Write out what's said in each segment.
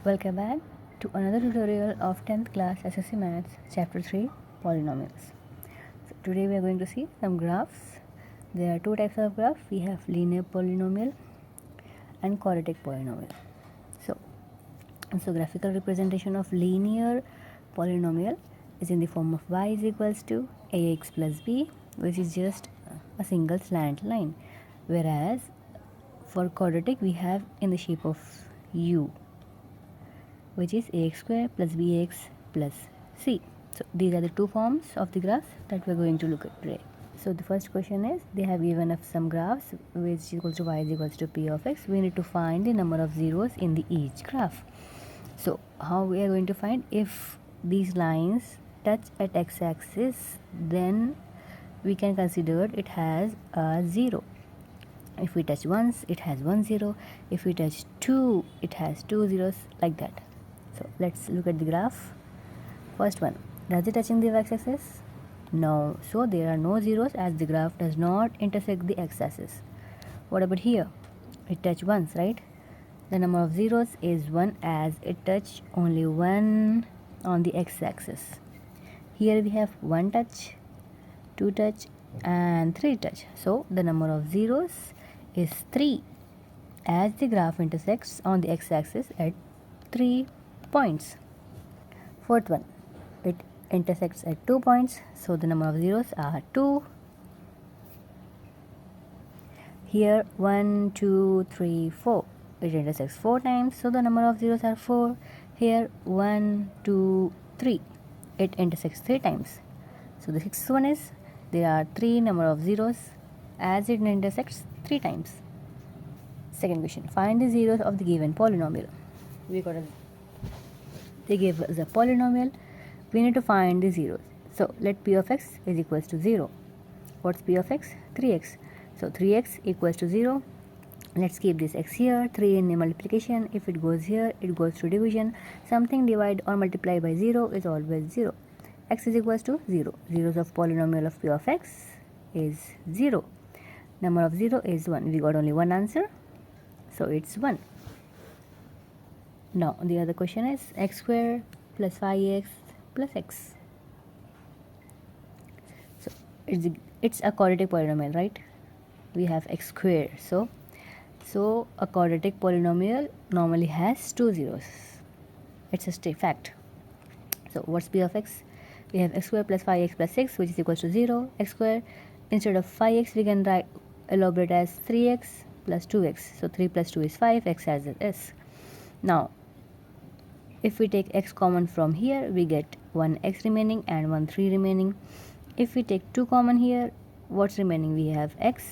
Welcome back to another tutorial of 10th class SSC Maths Chapter 3 Polynomials. So today we are going to see some graphs. There are two types of graph. We have linear polynomial and quadratic polynomial. So graphical representation of linear polynomial is in the form of y is equals to ax plus b, which is just a single slant line, whereas for quadratic we have in the shape of u, which is ax square plus bx plus c. So these are the two forms of the graphs that we are going to look at today. So the first question is, they have given us some graphs which is equals to y is equals to p of x. We need to find the number of zeros in the each graph. So how we are going to find? If these lines touch at x-axis, then we can consider it has a 0. If we touch once, it has 1 0. If we touch 2, it has 2 zeros, like that. So let's look at the graph. First one, does it touching the x-axis? No. So there are no zeros as the graph does not intersect the x-axis. What about here? It touched once, right? The number of zeros is 1 as it touched only 1 on the x-axis. Here we have 1 touch, 2 touch and 3 touch. So the number of zeros is 3 as the graph intersects on the x-axis at 3 points. Fourth one, it intersects at 2 points, so the number of zeros are 2. Here 1, 2, 3, 4. It intersects 4 times, so the number of zeros are 4. Here 1, 2, 3. It intersects 3 times. So the sixth one is, there are 3 number of zeros as it intersects 3 times. Second question, find the zeros of the given polynomial. They gave us a polynomial. We need to find the zeros. So let p of x is equals to 0. What's p of x? 3x. So 3x equals to 0. Let's keep this x here. 3 in the multiplication. If it goes here, it goes to division. Something divide or multiply by 0 is always 0. X is equals to 0. Zeros of polynomial of p of x is 0. Number of 0 is 1. We got only one answer, so it's 1. Now the other question is x square plus 5x plus x. So it's a quadratic polynomial, right? We have x square. So a quadratic polynomial normally has 2 zeros. It's a fact. So what's p of x? We have x square plus 5x plus 6, which is equals to 0. X square, instead of 5x we can elaborate as 3x plus 2x. So 3 plus 2 is 5, x as it is. Now if we take x common from here, we get 1 x remaining and 1 3 remaining. If we take 2 common here, what's remaining? We have x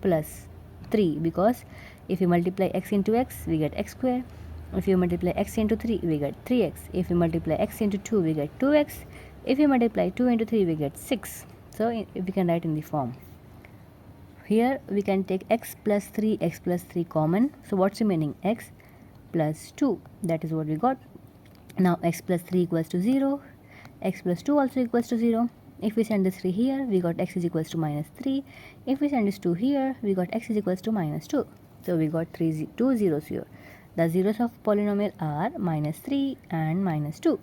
plus 3, because if we multiply x into x, we get x square. If you multiply x into 3, we get 3x. If we multiply x into 2, we get 2x. If we multiply 2 into 3, we get 6. So we can write in the form. Here we can take x plus 3 common. So what's remaining? X plus 2. That is what we got. Now x plus 3 equals to 0. X plus 2 also equals to 0. If we send this 3 here, we got x is equals to minus 3. If we send this 2 here, we got x is equals to minus 2. So we got 2 zeros here. The zeros of polynomial are minus 3 and minus 2.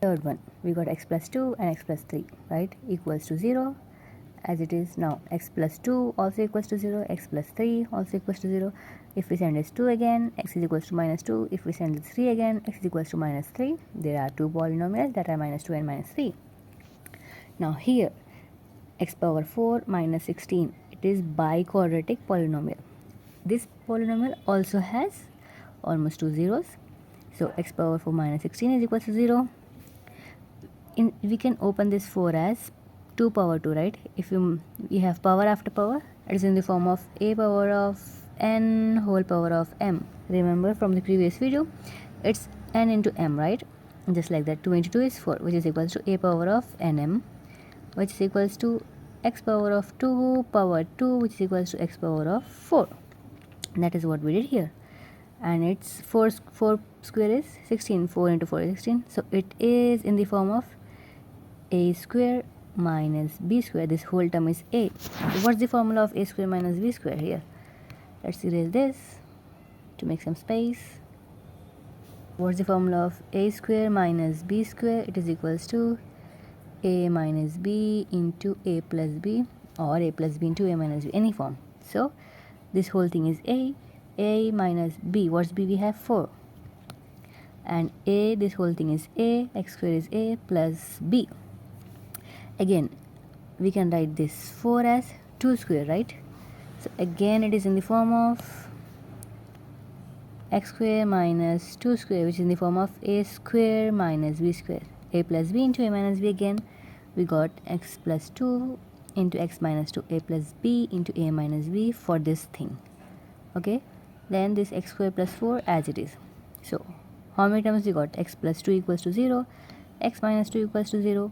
Third one, we got x plus 2 and x plus 3, right, equals to 0 as it is now. X plus 2 also equals to 0. X plus 3 also equals to 0. If we send this 2 again, x is equals to minus 2. If we send this 3 again, x is equals to minus 3. There are two polynomials that are minus 2 and minus 3. Now here, x power 4 minus 16. It is biquadratic polynomial. This polynomial also has almost 2 zeros. So x power 4 minus 16 is equals to 0. We can open this 4 as 2 power 2, right? If we have power after power, it is in the form of a power of n whole power of m. Remember from the previous video, it's n into m, right? Just like that, 2 into 2 is 4, which is equals to a power of nm, which is equals to x power of 2 power 2, which is equals to x power of 4. That is what we did here. And it's 4 square is 16. 4 into 4 is 16. So it is in the form of a square minus b square. This whole term is a. So what's the formula of a square minus b square here? Let's erase this to make some space. what's the formula of a square minus b square? It is equals to a minus b into a plus b, or a plus b into a minus b, any form. So this whole thing is a minus b. What's b? We have 4. And a, this whole thing is a, x square is a plus b. Again, we can write this 4 as 2 square, right? So again it is in the form of x square minus 2 square, which is in the form of a square minus b square. A plus b into a minus b. Again we got x plus 2 into x minus 2, a plus b into a minus b for this thing. Okay, then this x square plus 4 as it is. So how many terms we got? X plus 2 equals to 0, x minus 2 equals to 0,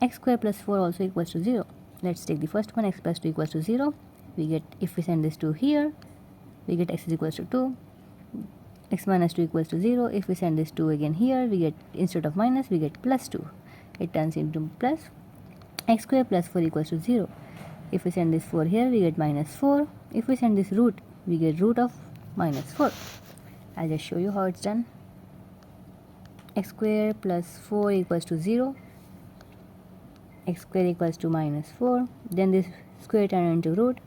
x square plus 4 also equals to 0. Let's take the first one, x plus 2 equals to 0. We get, if we send this 2 here, we get x is equals to 2, x minus 2 equals to 0. If we send this 2 again here, we get, instead of minus, we get plus 2. It turns into plus. X square plus 4 equals to 0. If we send this 4 here, we get minus 4. If we send this root, we get root of minus 4. I'll just show you how it's done. X square plus 4 equals to 0. X square equals to minus 4. Then this square turn into root.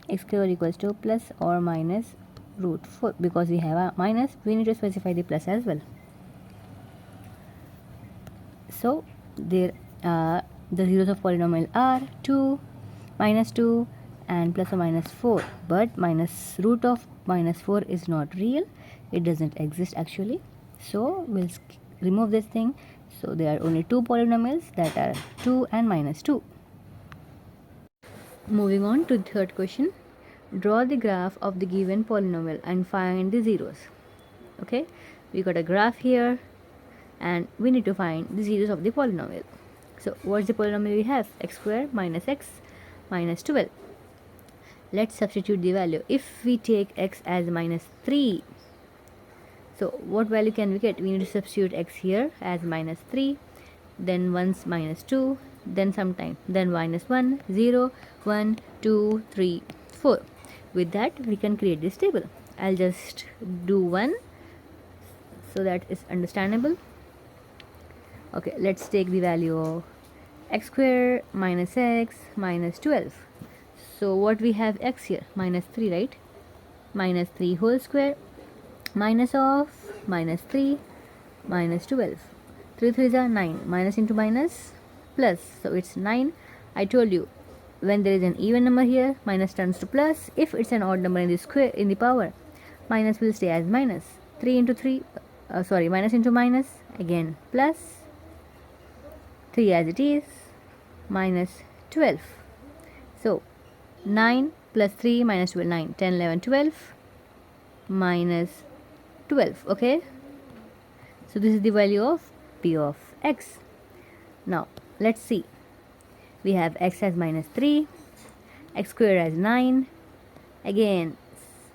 X square equals to plus or minus root 4. Because we have a minus, we need to specify the plus as well. So there the zeros of polynomial are 2, minus 2 and plus or minus 4. But minus root of minus 4 is not real. It doesn't exist actually. So we'll remove this thing. So there are only 2 polynomials, that are 2 and minus 2. Moving on to the third question. Draw the graph of the given polynomial and find the zeros. Okay, we got a graph here and we need to find the zeros of the polynomial. So what's the polynomial we have? X square minus x minus 12. Let's substitute the value. If we take x as minus 3, so what value can we get? We need to substitute x here as minus 3, then once minus 2, then sometime, then minus 1, 0, 1, 2, 3, 4. With that we can create this table. I'll just do one so that is understandable. Okay, let's take the value of x square minus x minus 12. So what we have x here? Minus 3, right? Minus 3 whole square minus of minus 3 minus 12. 3 3s are 9. Minus into minus plus. So it's 9. I told you, when there is an even number here, minus turns to plus. If it's an odd number in the square, in the power, minus will stay as minus. 3 into 3, minus into minus, again plus. 3 as it is, minus 12. So 9 plus 3 minus 12, 9, 10, 11, 12, minus 12. Okay, so this is the value of p of x. Now let's see. We have x as minus 3, x square as 9, again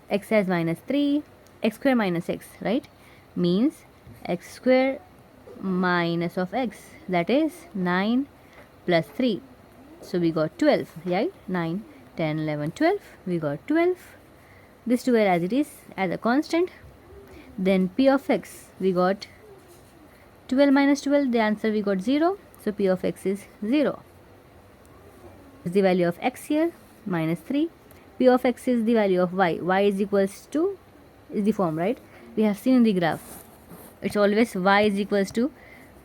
x as minus 3, x square minus x, right? Means x square minus of x, that is 9 plus 3. So we got 12, right? 9, 10, 11, 12. We got 12. This 12 as it is, as a constant. Then p of x, we got 12 minus 12, the answer we got 0. So p of x is 0. Is the value of x here, minus 3. P of x is the value of y. Y is equals to, is the form, right? We have seen in the graph. It's always y is equals to,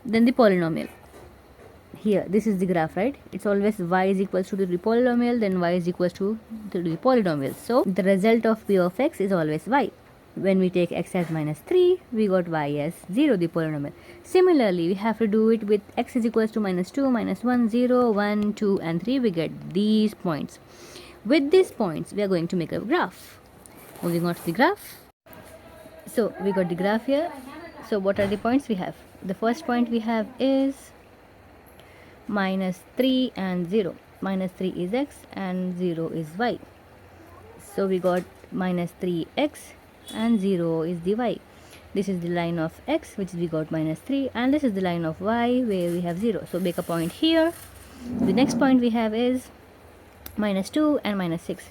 then the polynomial. Here, this is the graph, right? It's always y is equals to the polynomial, then y is equals to the polynomial. So the result of p of x is always y. When we take x as minus 3, we got y as 0, the polynomial. Similarly, we have to do it with x is equals to minus 2, minus 1, 0, 1, 2 and 3. We get these points. With these points, we are going to make a graph. Moving on to the graph. So we got the graph here. So what are the points we have? The first point we have is minus 3 and 0. Minus 3 is x and 0 is y. So we got minus 3x and 0 is the y. This is the line of x, which we got minus 3, and this is the line of y where we have 0. So make a point here. The next point we have is minus 2 and minus 6.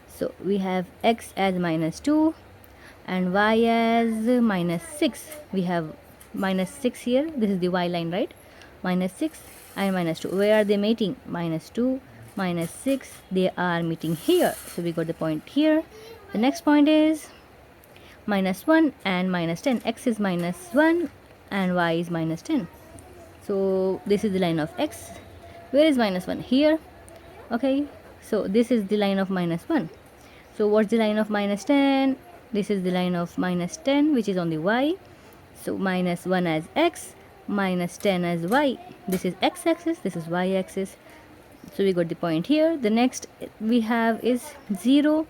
So we have x as minus 2, and y as minus 6. We have minus 6 here. This is the y line, right? Minus 6 and minus 2. Where are they meeting? Minus 2, minus 6. They are meeting here. So we got the point here. The next point is minus 1 and minus 10. X is minus 1 and y is minus 10. So this is the line of x. Where is minus 1? Here. Okay, so this is the line of minus 1. So what's the line of minus 10? This is the line of minus 10, which is on the y. So minus 1 as x, minus 10 as y. This is x-axis, this is y-axis. So we got the point here. The next we have is 0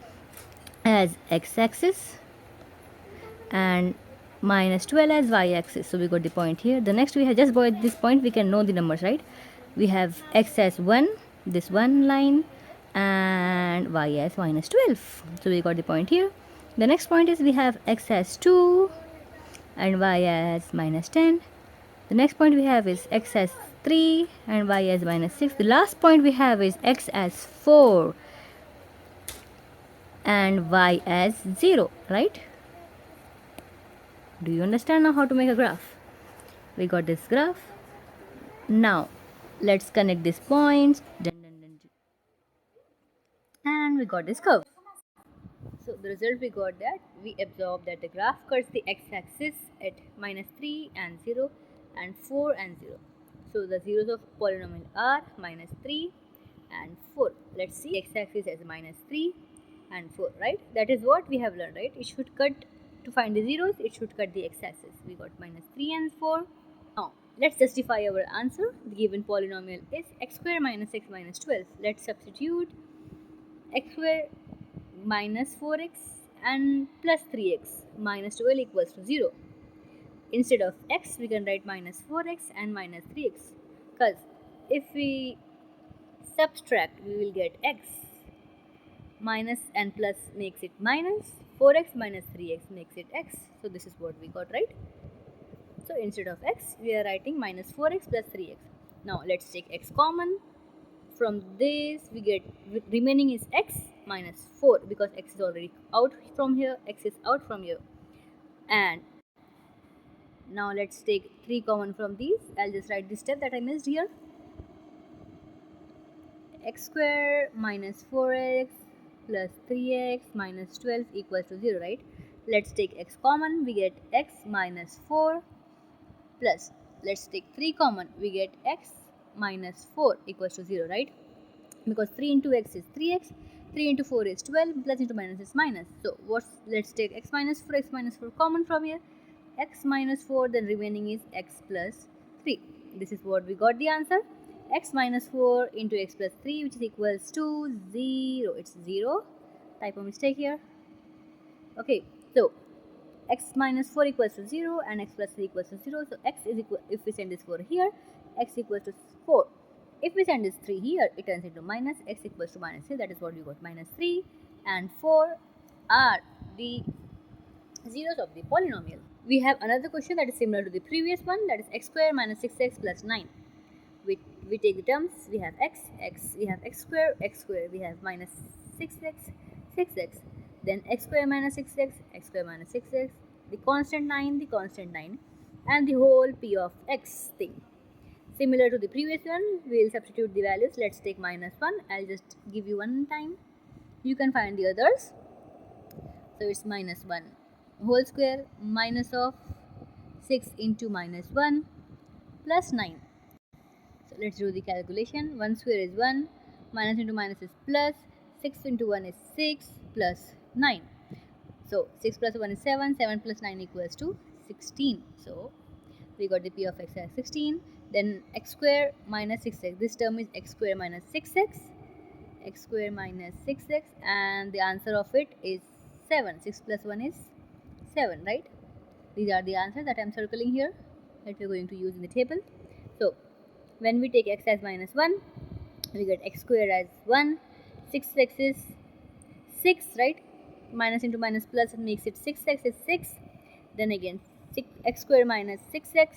as x-axis and minus 12 as y-axis. So we got the point here. The next we have, just by this point we can know the numbers, right? We have x as 1, this one line, and y as minus 12. So we got the point here. The next point is we have x as 2 and y as minus 10. The next point we have is x as 3 and y as minus 6. The last point we have is x as 4 and y as 0, right? Do you understand now how to make a graph? We got this graph. Now let's connect these points. And we got this curve. So the result we got that we observed that the graph cuts the x-axis at minus 3 and 0 and 4 and 0. So the zeros of polynomial are minus 3 and 4. Let's see x-axis as minus 3 and 4, right? That is what we have learned, right? It should cut, to find the zeros, it should cut the x-axis. We got minus 3 and 4. Now let's justify our answer. The given polynomial is x square minus x minus 12. Let's substitute x square minus 4x and plus 3x minus 12 equals to 0. Instead of x, we can write minus 4x and minus 3x, because if we subtract, we will get x. Minus and plus makes it minus, 4x minus 3x makes it x. So this is what we got, right? So instead of x, we are writing minus 4x plus 3x. Now let's take x common. From this we get remaining is x minus 4, because x is already out from here, x is out from here. And now let's take 3 common from these. I'll just write this step that I missed here. X square minus 4x plus 3x minus 12 equals to 0, right? Let's take x common. We get x minus 4 plus, let's take 3 common. We get x minus 4 equals to 0, right? Because 3 into x is 3x, 3 into 4 is 12, plus into minus is minus. So let's take x minus 4 common from here. X minus 4, then remaining is x plus 3. This is what we got the answer. X minus 4 into x plus 3, which is equals to 0. It's 0. Typo mistake here. Okay, so x minus 4 equals to 0 and x plus 3 equals to 0. So x is equal, if we send this 4 here, x equals to 4. If we send this 3 here, it turns into minus, x equals to minus 3. That is what we got. Minus 3 and 4 are the zeros of the polynomial. We have another question that is similar to the previous one, that is x square minus 6x plus 9. We take the terms. We have x, we have x square, we have minus 6x, then x square minus 6x, minus 6x, the constant 9, and the whole p of x thing. Similar to the previous one, we will substitute the values. Let's take minus 1. I'll just give you one time. You can find the others. So it's minus 1 whole square minus of 6 into minus 1 plus 9. So let's do the calculation. 1 square is 1, minus into minus is plus, 6 into 1 is 6 plus 9. So 6 plus 1 is 7, 7 plus 9 equals to 16. So we got the p of x as 16. Then x square minus 6x. This term is x square minus 6x, and the answer of it is 7. 6 plus 1 is 7, right? These are the answers that I am circling here that we are going to use in the table. So when we take x as minus 1, we get x square as 1, 6x is 6, right? Minus into minus plus makes it 6x is 6. Then again x square minus 6x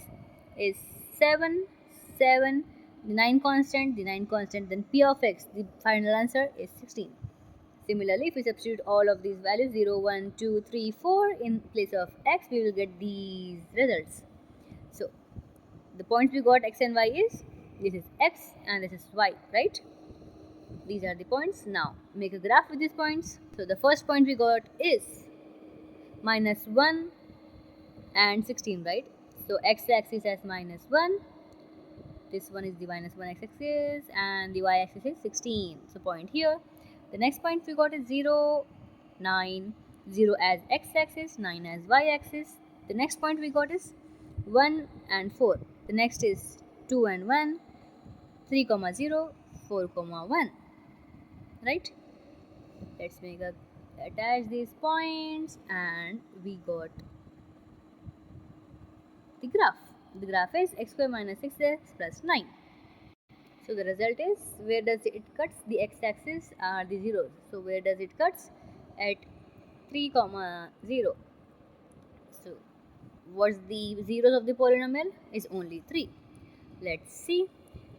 is 7, the 9 constant, then p of x, the final answer is 16. Similarly, if we substitute all of these values 0, 1, 2, 3, 4 in place of x, we will get these results. So the points we got x and y is, this is x and this is y, right? These are the points. Now make a graph with these points. So the first point we got is -1 and 16, right? So x-axis has -1, this one is the -1 x-axis and the y-axis is 16, so point here. The next point we got is 0, 9, 0 as x-axis, 9 as y-axis. The next point we got is 1 and 4. The next is 2 and 1, 3, 0, 4, 1, right? Let's make a attach these points and we got the graph. The graph is x square minus 6x plus 9. So the result is, where does it cuts? The x-axis are the zeros. So where does it cuts? At 3, 0. So what's the zeros of the polynomial? Is only 3. Let's see.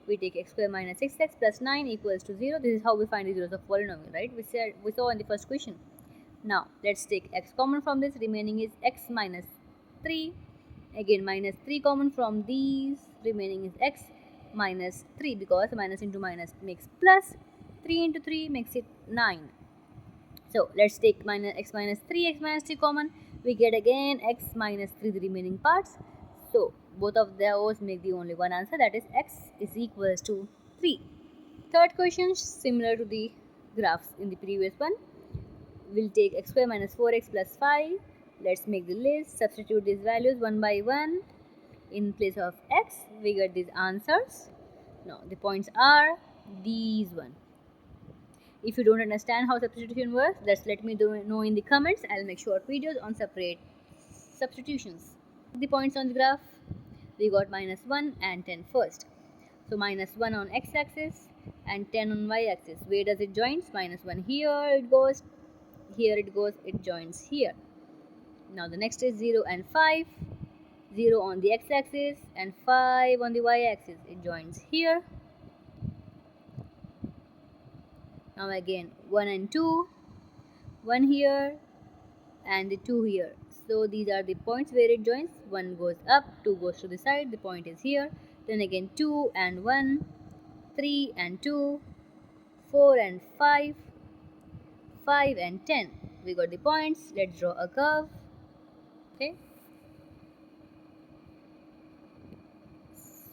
We take x square minus 6x plus 9 equals to 0. This is how we find the zeros of polynomial, right? We saw in the first question. Now let's take x common from this. Remaining is x minus 3. Again minus 3 common from these. Remaining is x minus 3, because minus into minus makes plus. 3 into 3 makes it 9. So let's take x minus 3 common. We get again x minus 3, the remaining parts. So both of those make the only one answer, that is x is equals to 3. Third question, similar to the graphs in the previous one. We'll take x square minus 4x plus 5. Let's make the list. Substitute these values one by one. In place of x, we get these answers. Now the points are these one. If you don't understand how substitution works, just let me know in the comments. I'll make short videos on separate substitutions. The points on the graph, we got -1 and 10 first. So -1 on x-axis and 10 on y-axis. Where does it join? -1 here it goes, here it goes, it joins here. Now the next is 0 and 5. 0 on the x-axis and 5 on the y-axis. It joins here. Now again 1 and 2. 1 here and the 2 here. So these are the points where it joins. 1 goes up, 2 goes to the side. The point is here. Then again 2 and 1. 3 and 2. 4 and 5. 5 and 10. We got the points. Let's draw a curve. Okay.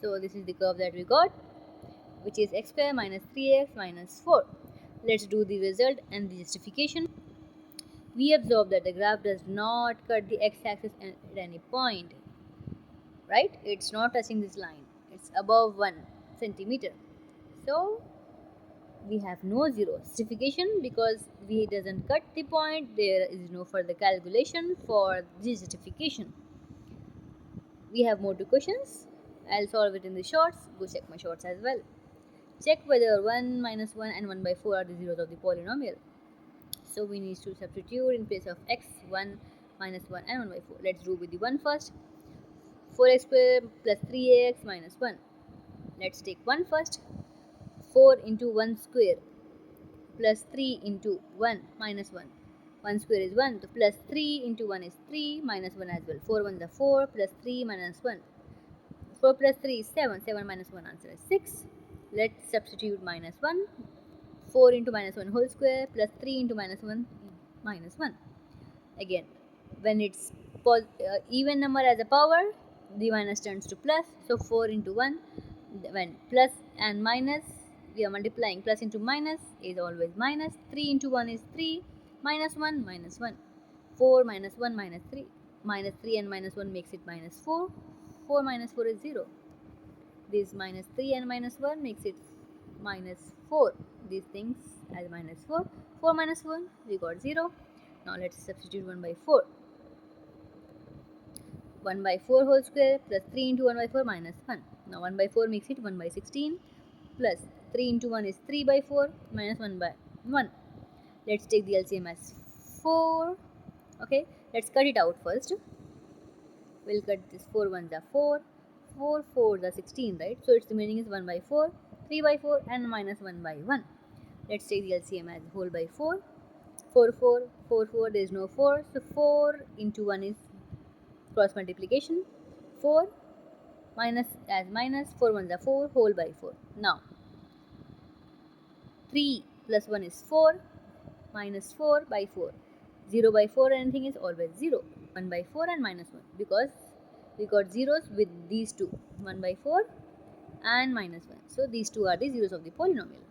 So this is the curve that we got, which is x square minus 3x minus 4. Let's do the result and the justification. We observe that the graph does not cut the x-axis at any point, right? It's not touching this line. It's above 1 centimeter. So we have no zero. Justification, because we doesn't cut the point, there is no further calculation for the justification. We have more 2 questions. I'll solve it in the shorts. Go check my shorts as well. Check whether 1 minus 1 and 1 by 4 are the zeros of the polynomial. So we need to substitute in place of x, 1 minus 1 and 1 by 4. Let's do with the 1 first. 4x square plus 3x minus 1. Let's take 1 first. 4 into 1 square plus 3 into 1 minus 1. 1 square is 1. So plus 3 into 1 is 3 minus 1 as well. 4 1 is 4 plus 3 minus 1. 4 plus 3 is 7. 7 minus 1 answer is 6. Let's substitute minus 1. 4 into minus 1 whole square plus 3 into minus 1 minus 1. Again, when it's even number as a power, the minus turns to plus. So 4 into 1, when plus and minus, we are multiplying. Plus into minus is always minus. 3 into 1 is 3. Minus 1 minus 1. 4 minus 1 minus 3. Minus 3 and minus 1 makes it minus 4. 4 minus 4 is 0. This minus 3 and minus 1 makes it minus 4. These things as minus 4. 4 minus 1, we got 0. Now let's substitute 1 by 4. 1 by 4 whole square plus 3 into 1 by 4 minus 1. Now 1 by 4 makes it 1 by 16 plus 3 into 1 is 3 by 4 minus 1 by 1. Let's take the LCM as 4. Okay, let's cut it out first. We'll cut this 4 ones are 4. 4 4s are 16, right? So its remaining is 1 by 4, 3 by 4 and minus 1 by 1. Let's take the LCM as whole by 4. 4, 4, 4, 4, there is no 4. So 4 into 1 is cross multiplication. 4 minus as minus, 4 ones are 4, whole by 4. Now 3 plus 1 is 4, minus 4 by 4. 0 by 4, anything is always 0. 1 by 4 and minus 1, because we got zeros with these two, 1 by 4 and minus 1. So these two are the zeros of the polynomial.